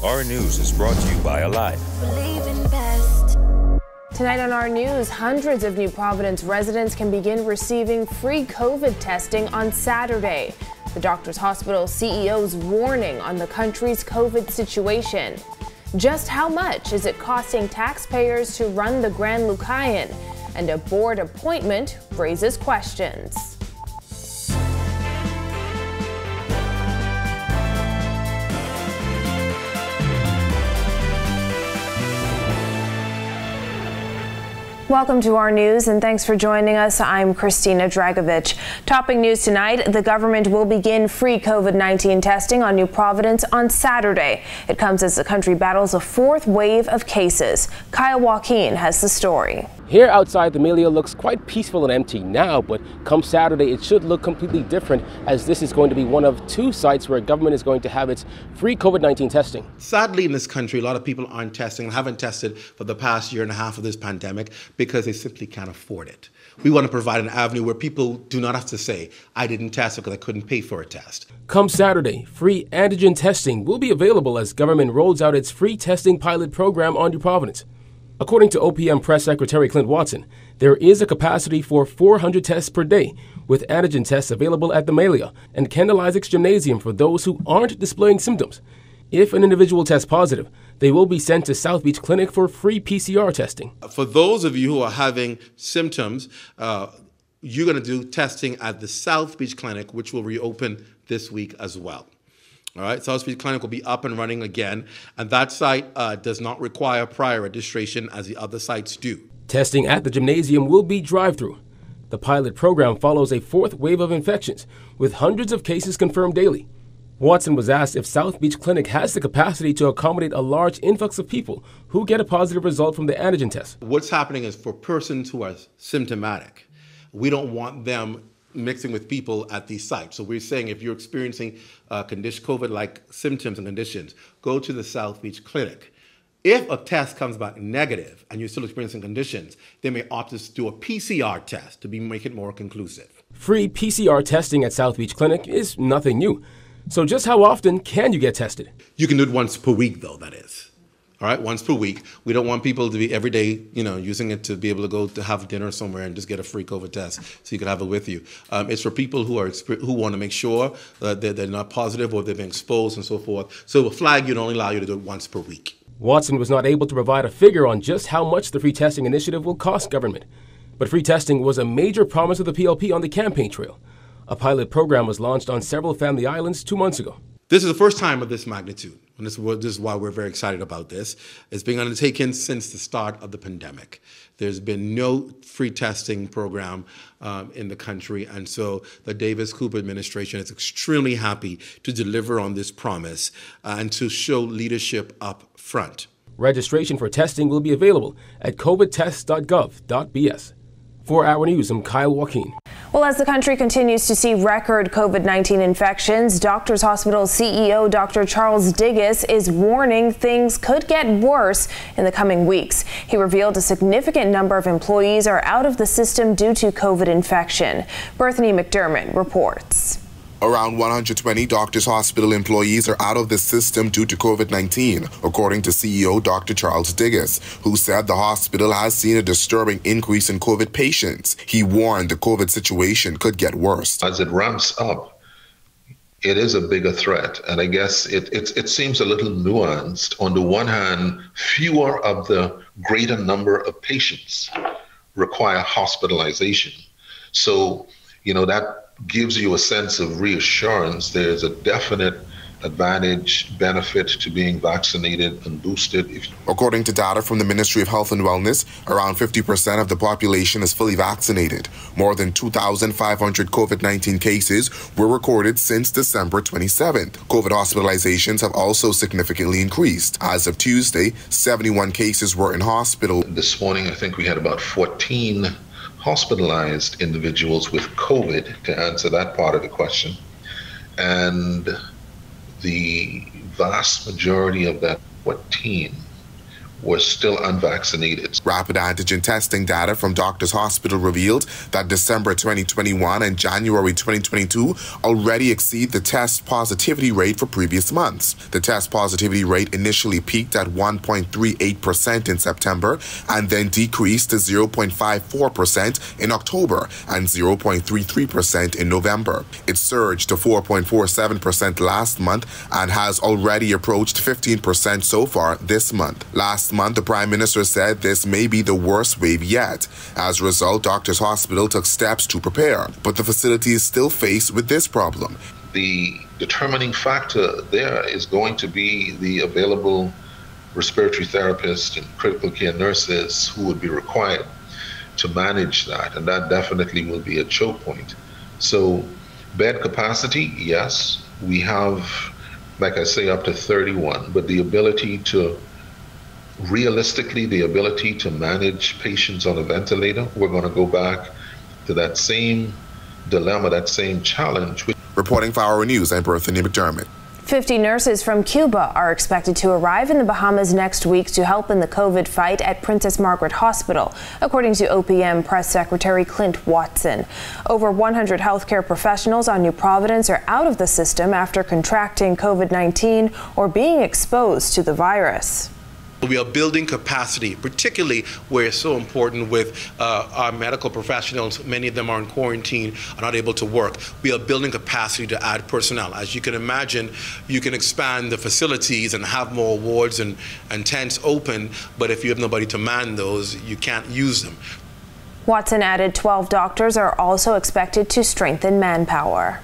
Our News is brought to you by Alive. Tonight on Our News, hundreds of New Providence residents can begin receiving free COVID testing on Saturday. The Doctors Hospital CEO's warning on the country's COVID situation. Just how much is it costing taxpayers to run the Grand Lucayan? And a board appointment raises questions. Welcome to Our News, and thanks for joining us. I'm Christina Dragovich. Topping news tonight, the government will begin free COVID-19 testing on New Providence on Saturday. It comes as the country battles a fourth wave of cases. Kyle Joaquin has the story. Here outside, the Melia looks quite peaceful and empty now, but come Saturday, it should look completely different, as this is going to be one of two sites where government is going to have its free COVID-19 testing. Sadly, in this country, a lot of people aren't testing and haven't tested for the past year and a half of this pandemic because they simply can't afford it. We want to provide an avenue where people do not have to say, I didn't test because I couldn't pay for a test. Come Saturday, free antigen testing will be available as government rolls out its free testing pilot program on New Providence. According to OPM Press Secretary Clint Watson, there is a capacity for 400 tests per day, with antigen tests available at the Melia and Kendall Isaacs Gymnasium for those who aren't displaying symptoms. If an individual tests positive, they will be sent to South Beach Clinic for free PCR testing. For those of you who are having symptoms, you're going to do testing at the South Beach Clinic, which will reopen this week as well. All right, South Beach Clinic will be up and running again, and that site does not require prior registration as the other sites do. Testing at the gymnasium will be drive-through. The pilot program follows a fourth wave of infections, with hundreds of cases confirmed daily. Watson was asked if South Beach Clinic has the capacity to accommodate a large influx of people who get a positive result from the antigen test. What's happening is for persons who are symptomatic, we don't want them mixing with people at these sites. So we're saying if you're experiencing COVID-like symptoms and conditions, go to the South Beach Clinic. If a test comes back negative and you're still experiencing conditions, they may opt to do a PCR test to make it more conclusive. Free PCR testing at South Beach Clinic is nothing new. So just how often can you get tested? You can do it once per week, though, that is. All right, once per week. We don't want people to be every day, using it to be able to go to have dinner somewhere and just get a free COVID test so you can have it with you. It's for people who want to make sure that they're not positive or they've been exposed and so forth. So it will flag you and only allow you to do it once per week. Watson was not able to provide a figure on just how much the free testing initiative will cost government. But free testing was a major promise of the PLP on the campaign trail. A pilot program was launched on several family islands 2 months ago. This is the first time of this magnitude, and this is why we're very excited about this. It's being undertaken since the start of the pandemic. There's been no free testing program in the country, and so the Davis-Cooper administration is extremely happy to deliver on this promise and to show leadership up front. Registration for testing will be available at covidtest.gov.bs. For Our News, I'm Kyle Joaquin. Well, as the country continues to see record COVID-19 infections, Doctors Hospital CEO Dr. Charles Digges is warning things could get worse in the coming weeks. He revealed a significant number of employees are out of the system due to COVID infection. Bethany McDermott reports. Around 120 Doctors Hospital employees are out of the system due to COVID-19, according to CEO Dr. Charles Digges, who said the hospital has seen a disturbing increase in COVID patients. He warned the COVID situation could get worse. As it ramps up, it is a bigger threat, and I guess it seems a little nuanced. On the one hand, fewer of the greater number of patients require hospitalization. So, that gives you a sense of reassurance. There's a definite advantage, benefit to being vaccinated and boosted. According to data from the Ministry of Health and Wellness, around 50% of the population is fully vaccinated. More than 2,500 COVID-19 cases were recorded since December 27th. COVID hospitalizations have also significantly increased. As of Tuesday, 71 cases were in hospital. This morning, I think we had about 14 hospitalized individuals with COVID, to answer that part of the question. And the vast majority of that 14 were still unvaccinated. Rapid antigen testing data from Doctors Hospital revealed that December 2021 and January 2022 already exceed the test positivity rate for previous months. The test positivity rate initially peaked at 1.38% in September and then decreased to 0.54% in October and 0.33% in November. It surged to 4.47% last month and has already approached 15% so far this month. Last month, the Prime Minister said this may be the worst wave yet. As a result, Doctors Hospital took steps to prepare, but the facility is still faced with this problem. The determining factor there is going to be the available respiratory therapists and critical care nurses who would be required to manage that, and that definitely will be a choke point. So bed capacity, yes, we have, like I say, up to 31, but the ability to realistically, the ability to manage patients on a ventilator, we're going to go back to that same dilemma, that same challenge. Reporting for Our News, I'm Berthany McDermott. 50 nurses from Cuba are expected to arrive in the Bahamas next week to help in the COVID fight at Princess Margaret Hospital, according to OPM Press Secretary Clint Watson. Over 100 healthcare professionals on New Providence are out of the system after contracting COVID-19 or being exposed to the virus. We are building capacity, particularly where it's so important with our medical professionals. Many of them are in quarantine, are not able to work. We are building capacity to add personnel. As you can imagine, you can expand the facilities and have more wards and tents open, but if you have nobody to man those, you can't use them. Watson added 12 doctors are also expected to strengthen manpower.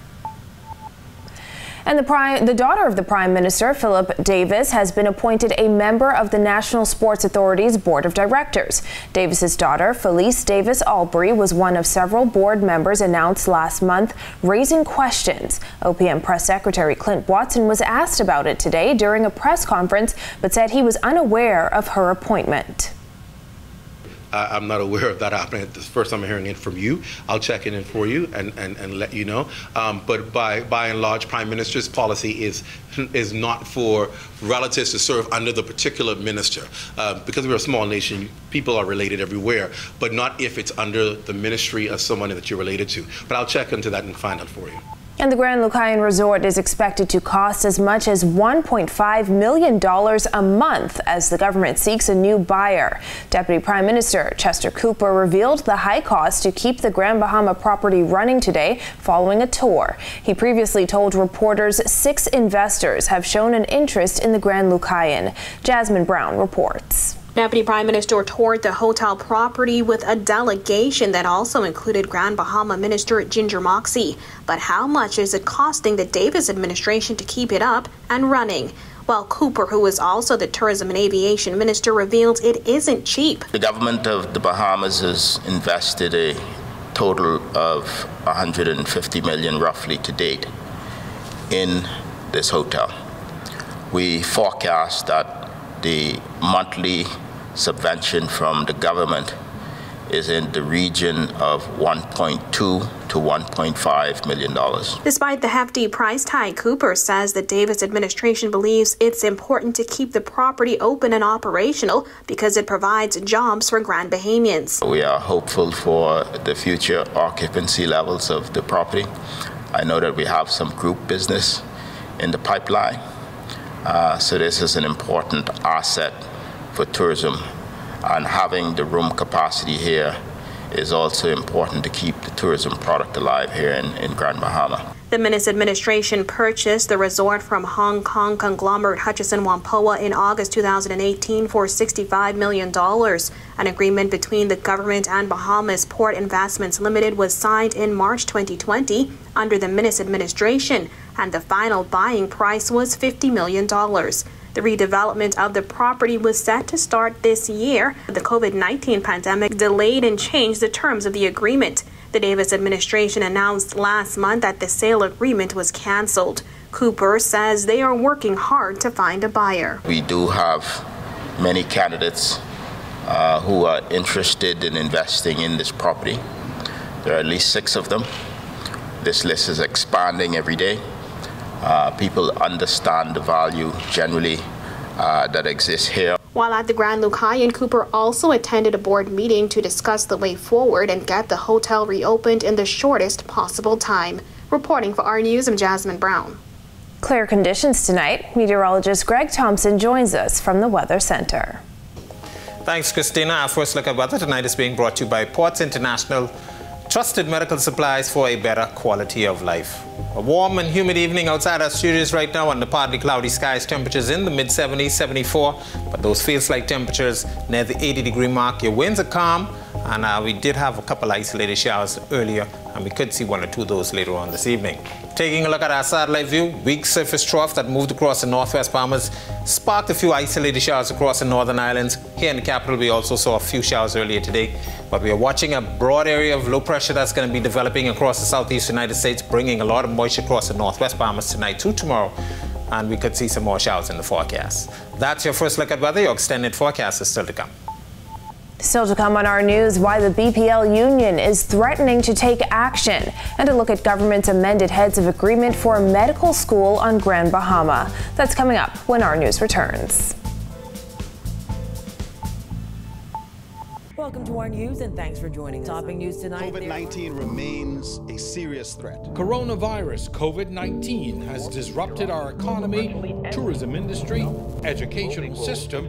And the daughter of the Prime Minister, Philip Davis, has been appointed a member of the National Sports Authority's Board of Directors. Davis's daughter, Felice Davis Albury, was one of several board members announced last month, raising questions. OPM Press Secretary Clint Watson was asked about it today during a press conference, but said he was unaware of her appointment. I'm not aware of that happening. It's the first time I'm hearing it from you. I'll check it in for you and let you know. But by and large, Prime Minister's policy is not for relatives to serve under the particular minister. Because we're a small nation, people are related everywhere, but not if it's under the ministry of someone that you're related to. But I'll check into that and find out for you. And the Grand Lucayan Resort is expected to cost as much as $1.5 million a month as the government seeks a new buyer. Deputy Prime Minister Chester Cooper revealed the high cost to keep the Grand Bahama property running today following a tour. He previously told reporters 6 investors have shown an interest in the Grand Lucayan. Jasmine Brown reports. Deputy Prime Minister toured the hotel property with a delegation that also included Grand Bahama Minister Ginger Moxie. But how much is it costing the Davis administration to keep it up and running? Well, Cooper, who is also the Tourism and Aviation Minister, revealed it isn't cheap. The government of the Bahamas has invested a total of $150 million roughly to date in this hotel. We forecast that the monthly subvention from the government is in the region of $1.2 to $1.5 million. Despite the hefty price tag, Cooper says the Davis administration believes it's important to keep the property open and operational because it provides jobs for Grand Bahamians. We are hopeful for the future occupancy levels of the property. I know that we have some group business in the pipeline. So this is an important asset for tourism, and having the room capacity here is also important to keep the tourism product alive here in Grand Bahama. The Minnis administration purchased the resort from Hong Kong conglomerate Hutchison Whampoa in August 2018 for $65 million. An agreement between the government and Bahamas Port Investments Limited was signed in March 2020 under the Minnis administration, and the final buying price was $50 million. The redevelopment of the property was set to start this year. The COVID-19 pandemic delayed and changed the terms of the agreement. The Davis administration announced last month that the sale agreement was canceled. Cooper says they are working hard to find a buyer. We do have many candidates who are interested in investing in this property. There are at least 6 of them. This list is expanding every day. People understand the value generally that exists here. While at the Grand Lucayan, Cooper also attended a board meeting to discuss the way forward and get the hotel reopened in the shortest possible time. Reporting for our News, I'm Jasmine Brown. Clear conditions tonight. Meteorologist Greg Thompson joins us from the Weather Center. Thanks, Christina. Our first look at weather tonight is being brought to you by Ports International, trusted medical supplies for a better quality of life. A warm and humid evening outside our studios right now under partly cloudy skies. Temperatures in the mid-70s, 74, but those feels-like temperatures near the 80-degree mark. Your winds are calm, and we did have a couple isolated showers earlier, and we could see one or two of those later on this evening. Taking a look at our satellite view, weak surface trough that moved across the northwest Bahamas sparked a few isolated showers across the northern islands. Here in the capital, we also saw a few showers earlier today, but we are watching a broad area of low pressure that's going to be developing across the southeast United States, bringing a lot of moisture across the northwest Bahamas tonight through tomorrow, and we could see some more showers in the forecast. That's your first look at weather. Your extended forecast is still to come. Still to come on our news, why the BPL union is threatening to take action, and a look at government's amended heads of agreement for a medical school on Grand Bahama. That's coming up when our news returns. Welcome to our news and thanks for joining us. Topping news tonight. COVID-19 remains a serious threat. Coronavirus COVID-19 has disrupted our economy, tourism industry, educational system,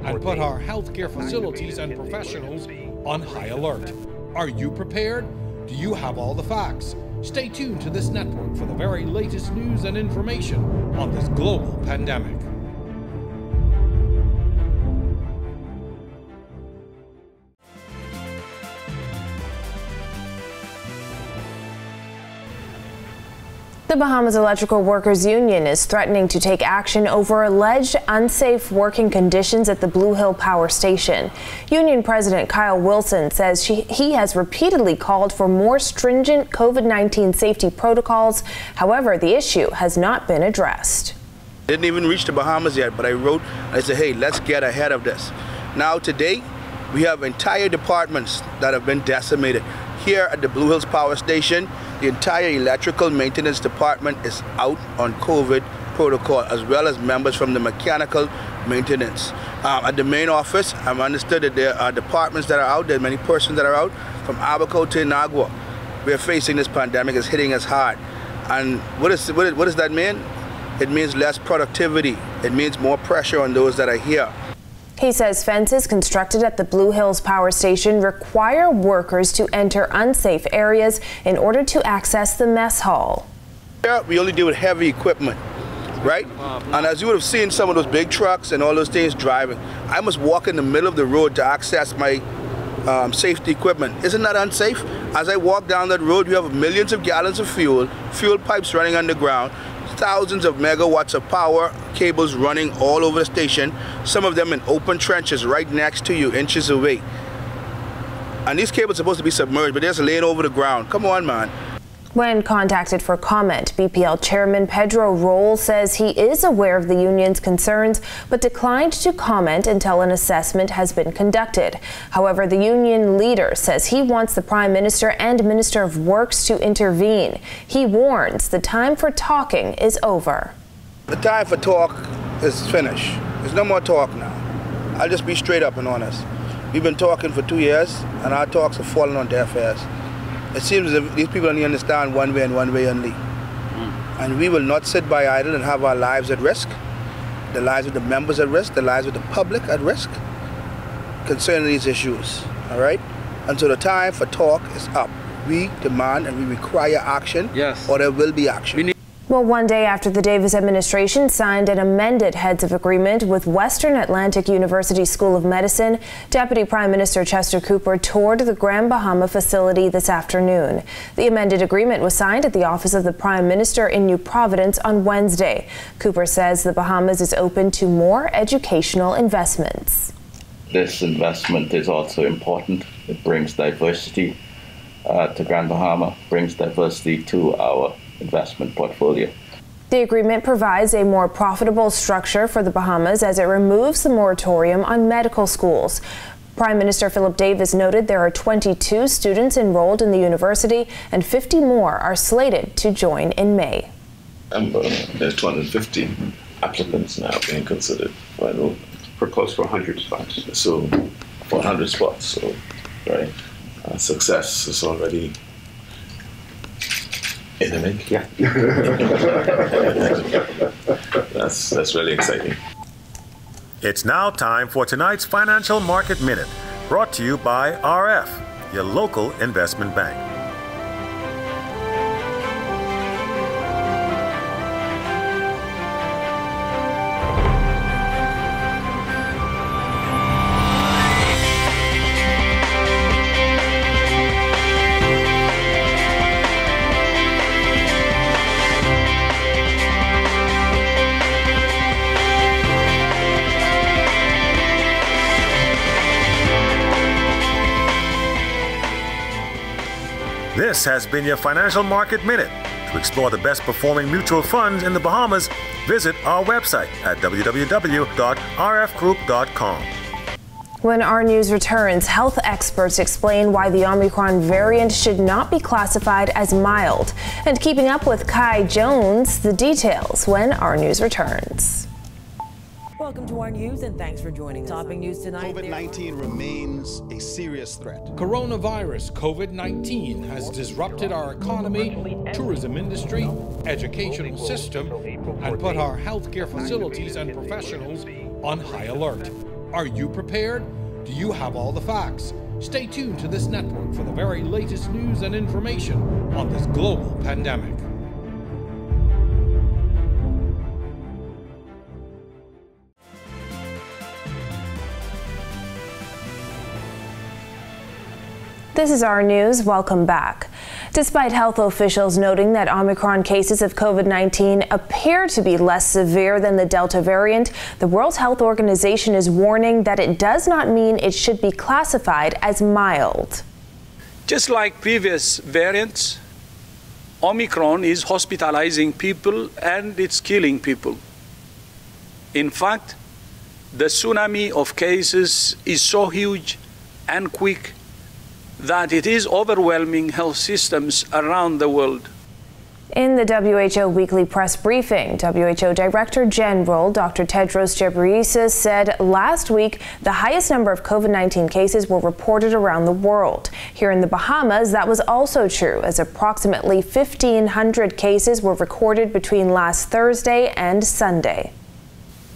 and put our healthcare facilities and professionals on high alert. Are you prepared? Do you have all the facts? Stay tuned to this network for the very latest news and information on this global pandemic. The Bahamas Electrical Workers Union is threatening to take action over alleged unsafe working conditions at the Blue Hill Power Station. Union President Kyle Wilson says he has repeatedly called for more stringent COVID-19 safety protocols. However, the issue has not been addressed. Didn't even reach the Bahamas yet, but I wrote, I said, hey, let's get ahead of this. Now today, we have entire departments that have been decimated. Here at the Blue Hills Power Station, the entire electrical maintenance department is out on COVID protocol, as well as members from the mechanical maintenance. At the main office, I've understood that there are departments that are out, there are many persons that are out, from Abaco to Inagua. We are facing this pandemic, it's hitting us hard. And what does that mean? It means less productivity. It means more pressure on those that are here. He says fences constructed at the Blue Hills Power Station require workers to enter unsafe areas in order to access the mess hall. Here, we only deal with heavy equipment, right? And as you would have seen some of those big trucks and all those things driving, I must walk in the middle of the road to access my safety equipment. Isn't that unsafe? As I walk down that road, you have millions of gallons of fuel pipes running underground, thousands of megawatts of power cables running all over the station, some of them in open trenches right next to you, inches away. And these cables are supposed to be submerged, but they're just laying over the ground. Come on, man. When contacted for comment, BPL Chairman Pedro Roll says he is aware of the union's concerns, but declined to comment until an assessment has been conducted. However, the union leader says he wants the Prime Minister and Minister of Works to intervene. He warns the time for talking is over. The time for talk is finished. There's no more talk now. I'll just be straight up and honest. We've been talking for 2 years, and our talks have fallen on deaf ears. It seems as if these people only understand one way and one way only. And we will not sit by idle and have our lives at risk, the lives of the members at risk, the lives of the public at risk concerning these issues, all right? And so the time for talk is up. We demand and we require action, or there will be action. Well, one day after the Davis administration signed an amended heads of agreement with Western Atlantic University School of Medicine, Deputy Prime Minister Chester Cooper toured the Grand Bahama facility this afternoon. The amended agreement was signed at the office of the Prime Minister in New Providence on Wednesday. Cooper says the Bahamas is open to more educational investments. This investment is also important. It brings diversity to Grand Bahama, brings diversity to our investment portfolio. The agreement provides a more profitable structure for the Bahamas as it removes the moratorium on medical schools. Prime Minister Philip Davis noted there are 22 students enrolled in the university and 50 more are slated to join in May. There's 250 applicants now being considered by the for close to 100 spots. So 100 spots, so right. Success is already in the make. Yeah. That's really exciting. It's now time for tonight's Financial Market Minute, brought to you by RF, your local investment bank. This has been your Financial Market Minute. To explore the best performing mutual funds in the Bahamas, visit our website at www.rfgroup.com. When our news returns, health experts explain why the Omicron variant should not be classified as mild. And keeping up with Kai Jones, the details when our news returns. Welcome to our news and thanks for joining us. Topping news tonight. COVID-19 remains a serious threat. Coronavirus COVID-19 has disrupted our economy, tourism industry, educational system, and put our healthcare facilities and professionals on high alert. Are you prepared? Do you have all the facts? Stay tuned to this network for the very latest news and information on this global pandemic. This is our news. Welcome back. Despite health officials noting that Omicron cases of COVID-19 appear to be less severe than the Delta variant, the World Health Organization is warning that it does not mean it should be classified as mild. Just like previous variants, Omicron is hospitalizing people and it's killing people. In fact, the tsunami of cases is so huge and quick that it is overwhelming health systems around the world. In the WHO weekly press briefing, WHO Director General Dr. Tedros Ghebreyesus said last week the highest number of COVID-19 cases were reported around the world. Here in the Bahamas, that was also true, as approximately 1,500 cases were recorded between last Thursday and Sunday.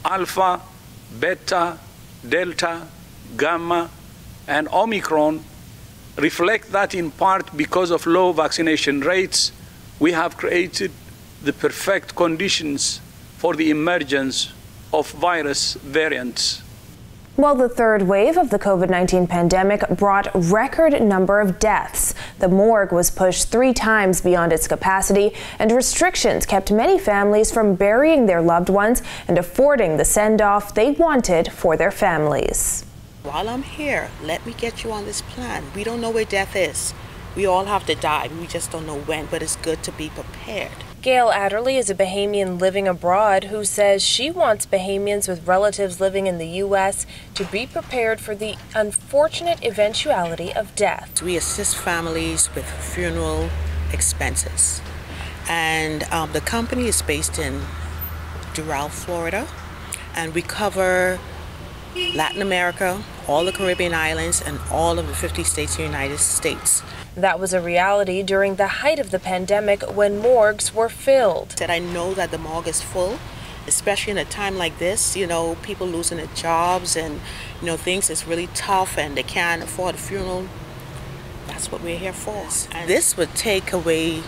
Alpha, Beta, Delta, Gamma, and Omicron reflect that in part because of low vaccination rates, we have created the perfect conditions for the emergence of virus variants. Well, the third wave of the COVID-19 pandemic brought record number of deaths. The morgue was pushed 3 times beyond its capacity, and restrictions kept many families from burying their loved ones and affording the send-off they wanted for their families. While I'm here, let me get you on this plan. We don't know where death is. We all have to die. We just don't know when, but it's good to be prepared. Gail Adderley is a Bahamian living abroad who says she wants Bahamians with relatives living in the U.S. to be prepared for the unfortunate eventuality of death. We assist families with funeral expenses. And the company is based in Doral, Florida, and we cover Latin America, all the Caribbean islands, and all of the 50 states of the United States. That was a reality during the height of the pandemic when morgues were filled. I know that the morgue is full, especially in a time like this, people losing their jobs and, things is really tough and they can't afford a funeral. That's what we're here for. And this would take away,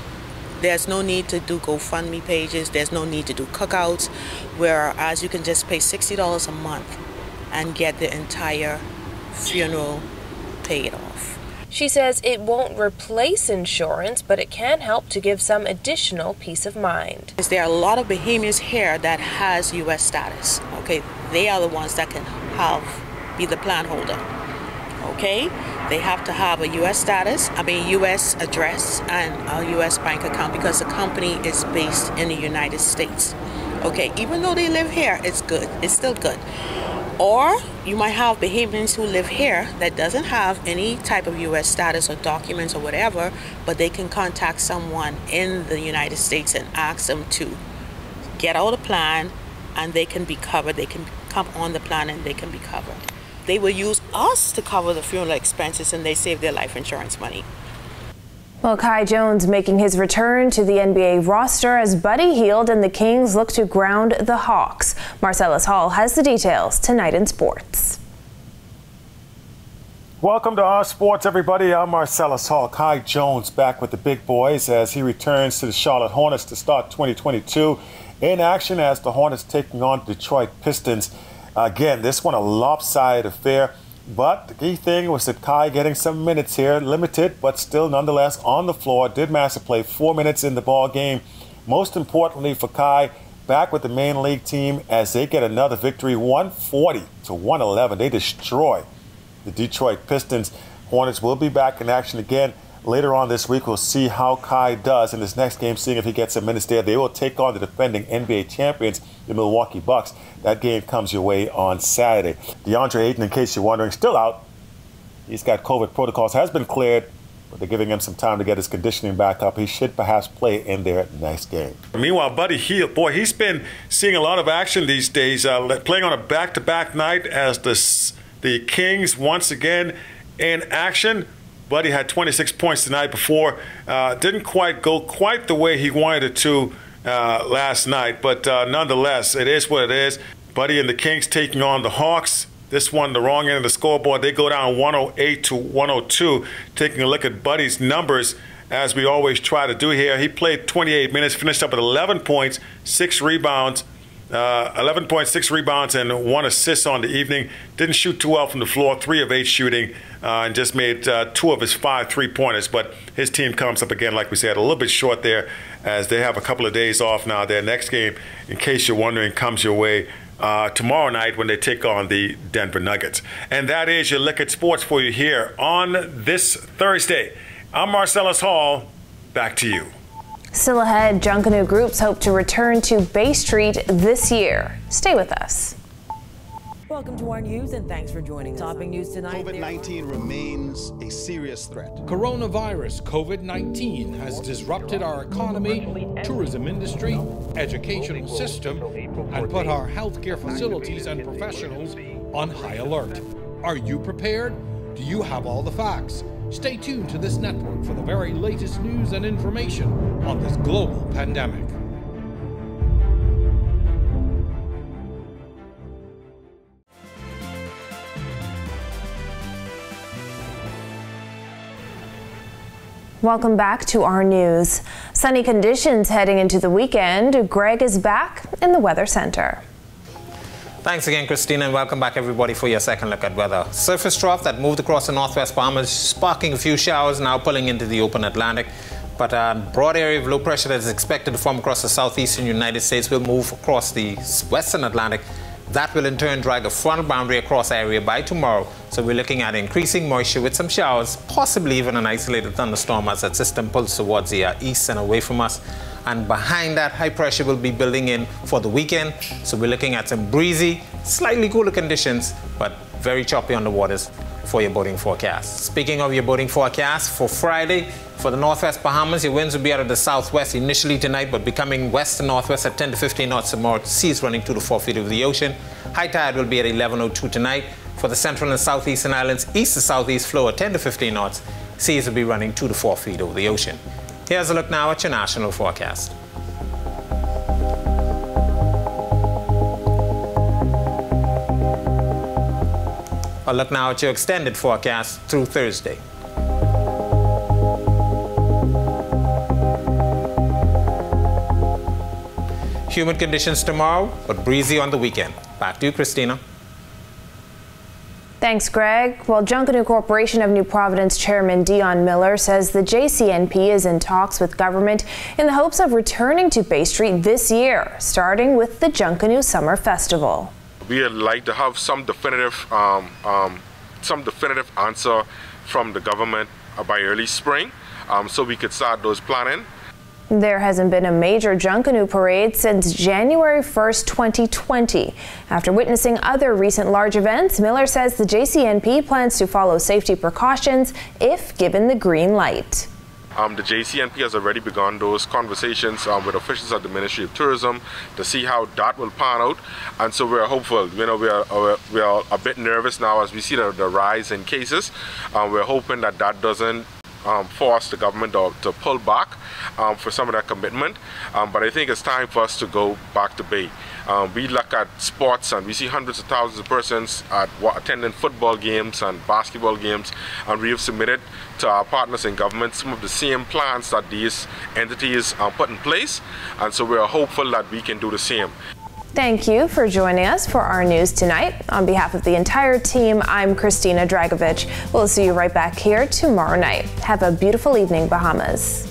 there's no need to do GoFundMe pages, there's no need to do cookouts, whereas you can just pay $60 a month and get the entire funeral paid off. She says it won't replace insurance, but it can help to give some additional peace of mind. There are a lot of Bahamians here that has U.S. status. Okay, they are the ones that can be the plan holder. Okay, they have to have a U.S. status, U.S. address and a U.S. bank account because the company is based in the United States. Okay, even though they live here, it's good. It's still good. Or you might have Bahamians who live here that doesn't have any type of U.S. status or documents or whatever, but they can contact someone in the United States and ask them to get out a plan and they can be covered. They can come on the plan and they can be covered. They will use us to cover the funeral expenses and they save their life insurance money. Well, Kai Jones making his return to the NBA roster as Buddy Hield and the Kings look to ground the Hawks. Marcellus Hall has the details tonight in sports. Welcome to our sports, everybody. I'm Marcellus Hall. Kai Jones back with the big boys as he returns to the Charlotte Hornets to start 2022 in action as the Hornets taking on Detroit Pistons. Again, this one a lopsided affair, but the key thing was that Kai getting some minutes here, limited, but still nonetheless on the floor. Did manage to play 4 minutes in the ball game. Most importantly for Kai, back with the main league team as they get another victory, 140-111. They destroy the Detroit Pistons. Hornets will be back in action again later on this week. We'll see how Kai does in this next game, seeing if he gets some minutes there. They will take on the defending NBA champions, the Milwaukee Bucks. That game comes your way on Saturday. DeAndre Ayton, in case you're wondering, still out. He's got COVID protocols, has been cleared, but they're giving him some time to get his conditioning back up. He should perhaps play in their next game. Meanwhile, Buddy Hield, boy, he's been seeing a lot of action these days, playing on a back-to-back night as the Kings once again in action. Buddy had 26 points the night before. Didn't quite go quite the way he wanted it to last night, but nonetheless, it is what it is. Buddy and the Kings taking on the Hawks. This one, the wrong end of the scoreboard. They go down 108-102. Taking a look at Buddy's numbers, as we always try to do here. He played 28 minutes, finished up with 11 points, 6 rebounds. 11 points, 6 rebounds, and 1 assist on the evening. Didn't shoot too well from the floor, 3 of 8 shooting, and just made 2 of his 5 3-pointers. But his team comes up again, like we said, a little bit short there as they have a couple of days off now. Their next game, in case you're wondering, comes your way tomorrow night when they take on the Denver Nuggets. And that is your look at sports for you here on this Thursday. I'm Marcellus Hall. Back to you. Still ahead, Junkanoo groups hope to return to Bay Street this year. Stay with us. Welcome to our news and thanks for joining us. Topping news tonight. COVID-19 remains a serious threat. Coronavirus COVID-19 has disrupted our economy, tourism industry, educational system, and put our healthcare facilities and professionals on high alert. Are you prepared? Do you have all the facts? Stay tuned to this network for the very latest news and information on this global pandemic. Welcome back to our news. Sunny conditions heading into the weekend. Greg is back in the Weather Center. Thanks again, Christina, and welcome back, everybody, for your second look at weather. Surface trough that moved across the northwest Bahamas, sparking a few showers, now pulling into the open Atlantic. But a broad area of low pressure that is expected to form across the southeastern United States will move across the western Atlantic. That will in turn drag a frontal boundary across area by tomorrow. So we're looking at increasing moisture with some showers, possibly even an isolated thunderstorm as that system pulls towards the east and away from us. And behind that, high pressure will be building in for the weekend. So we're looking at some breezy, slightly cooler conditions, but very choppy on the waters for your boating forecast. Speaking of your boating forecast, for Friday, for the northwest Bahamas, your winds will be out of the southwest initially tonight, but becoming west and northwest at 10 to 15 knots or more. Seas running 2 to 4 feet over the ocean. High tide will be at 11:02 tonight. For the central and southeastern islands, east to southeast flow at 10 to 15 knots. Seas will be running 2 to 4 feet over the ocean. Here's a look now at your national forecast. A look now at your extended forecast through Thursday. Humid conditions tomorrow, but breezy on the weekend. Back to you, Christina. Thanks, Greg. Well, Junkanoo Corporation of New Providence Chairman Dion Miller says the JCNP is in talks with government in the hopes of returning to Bay Street this year, starting with the Junkanoo Summer Festival. We'd like to have some definitive answer from the government by early spring, so we could start those planning. There hasn't been a major Junkanoo parade since January 1st, 2020. After witnessing other recent large events, Miller says the JCNP plans to follow safety precautions if given the green light. The JCNP has already begun those conversations with officials at the Ministry of Tourism to see how that will pan out, and so we're hopeful. We are a bit nervous now as we see the rise in cases. We're hoping that doesn't force the government to pull back for some of that commitment, but I think it's time for us to go back to bay. We look at sports and we see hundreds of thousands of persons attending football games and basketball games, and we have submitted to our partners in government some of the same plans that these entities put in place, and so we are hopeful that we can do the same. Thank you for joining us for our news tonight. On behalf of the entire team, I'm Christina Dragovich. We'll see you right back here tomorrow night. Have a beautiful evening, Bahamas.